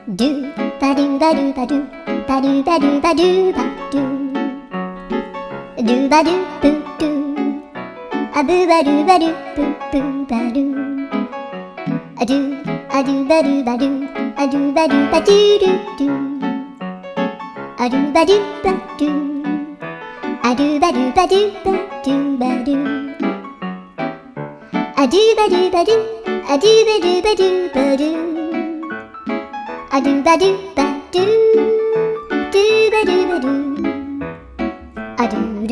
ドゥバドゥバドゥバドゥバドゥバドゥバドゥバドゥドゥバドゥブドゥアブバドゥバドゥブブバドゥアドゥアドゥバドゥバドゥアドゥバドゥバドゥドゥドゥアドゥバドゥバドゥアドゥバドゥバドゥバドゥバドゥアドゥバドゥバドゥアドゥバドゥバドゥバドゥアドゥバドゥバドゥドゥバドゥバドゥアドゥ